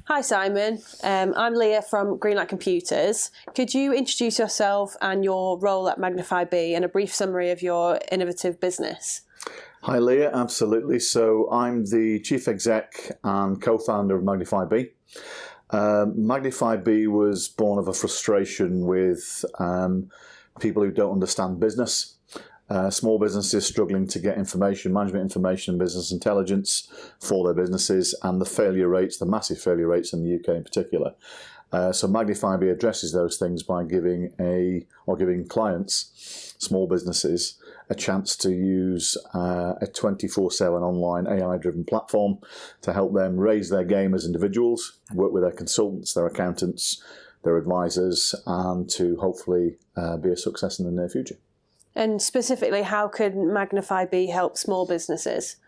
Hi Simon, I'm Leah from Greenlight Computers. Could you introduce yourself and your role at Magnify B and a brief summary of your innovative business? Hi Leah, absolutely. So I'm the Chief Exec and co-founder of Magnify B. Magnify B was born of a frustration with people who don't understand business. Small businesses struggling to get information, management information and business intelligence for their businesses, and the failure rates, the massive failure rates in the UK in particular. So Magnify B addresses those things by giving clients, small businesses, a chance to use a 24/7 online AI-driven platform to help them raise their game as individuals, work with their consultants, their accountants, their advisors, and to hopefully be a success in the near future. And specifically, how can Magnify B help small businesses?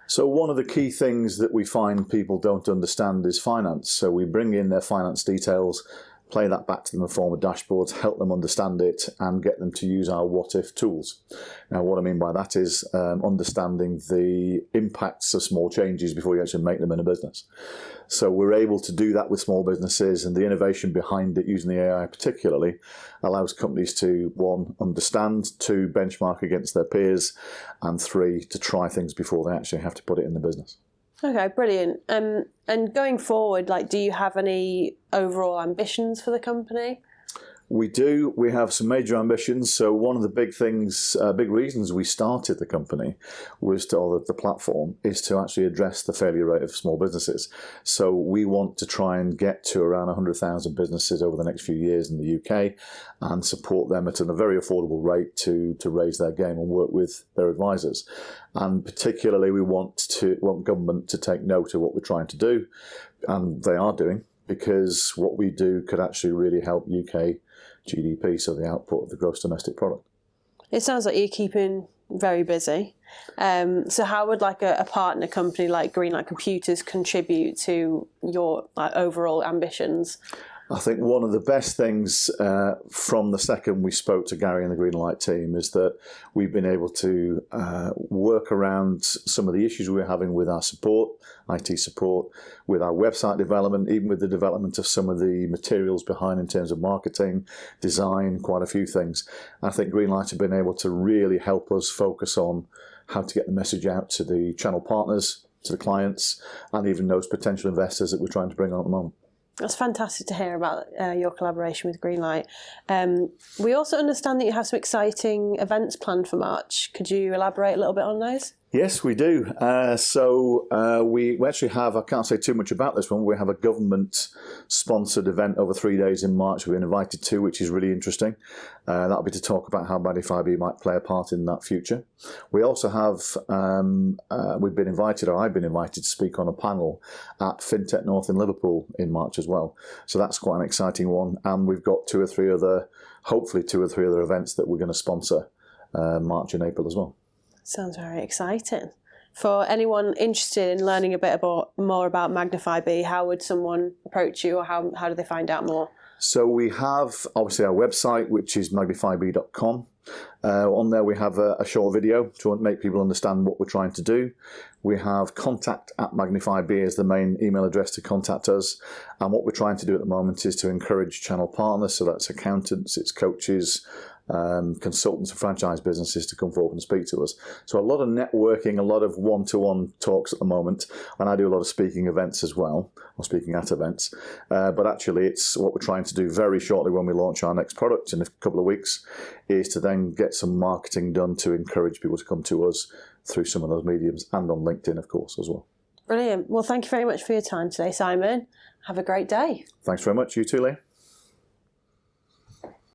So one of the key things that we find people don't understand is finance. So we bring in their finance details, play that back to them in the form of dashboards, help them understand it and get them to use our what-if tools. Now what I mean by that is understanding the impacts of small changes before you actually make them in a business. So we're able to do that with small businesses, and the innovation behind it using the AI particularly allows companies to, one, understand, two, benchmark against their peers, and three, to try things before they actually have to put it in the business. Okay, brilliant. And going forward, do you have any overall ambitions for the company? We do. We have some major ambitions. So one of the big things, big reasons we started the company was to, or the platform, is to actually address the failure rate of small businesses. So we want to try and get to around 100,000 businesses over the next few years in the UK and support them at a very affordable rate to raise their game and work with their advisors. And particularly we want government to take note of what we're trying to do, and they are doing, because what we do could actually really help UK GDP, so the output of the gross domestic product. It sounds like you're keeping very busy. So how would a partner company like Greenlight Computers contribute to your overall ambitions? I think one of the best things from the second we spoke to Gary and the Greenlight team is that we've been able to work around some of the issues we're having with our support, IT support, with our website development, even with the development of some of the materials behind in terms of marketing, design, quite a few things. I think Greenlight have been able to really help us focus on how to get the message out to the channel partners, to the clients, and even those potential investors that we're trying to bring on at the moment. That's fantastic to hear about your collaboration with Greenlight. We also understand that you have some exciting events planned for March. Could you elaborate a little bit on those? Yes, we do. We actually have, I can't say too much about this one, we have a government-sponsored event over 3 days in March we've been invited to, which is really interesting. That'll be to talk about how Magnify B might play a part in that future. We also have, we've been invited, or I've been invited to speak on a panel at FinTech North in Liverpool in March as well. So that's quite an exciting one. And we've got hopefully two or three other events that we're going to sponsor March and April as well. Sounds very exciting. For anyone interested in learning a bit more about Magnify B, how would someone approach you, or how do they find out more? So we have obviously our website, which is magnifyb.com. On there we have a short video to make people understand what we're trying to do. We have contact@magnifyb as the main email address to contact us. And what we're trying to do at the moment is to encourage channel partners, so that's accountants, it's coaches, consultants and franchise businesses to come forward and speak to us. So a lot of networking, a lot of one-to-one talks at the moment, and I do a lot of speaking events as well, or speaking at events. But actually it's what we're trying to do very shortly when we launch our next product in a couple of weeks, is to then get some marketing done to encourage people to come to us through some of those mediums, and on LinkedIn of course as well. Brilliant. Well, thank you very much for your time today, Simon. Have a great day. Thanks very much. You too, Lee.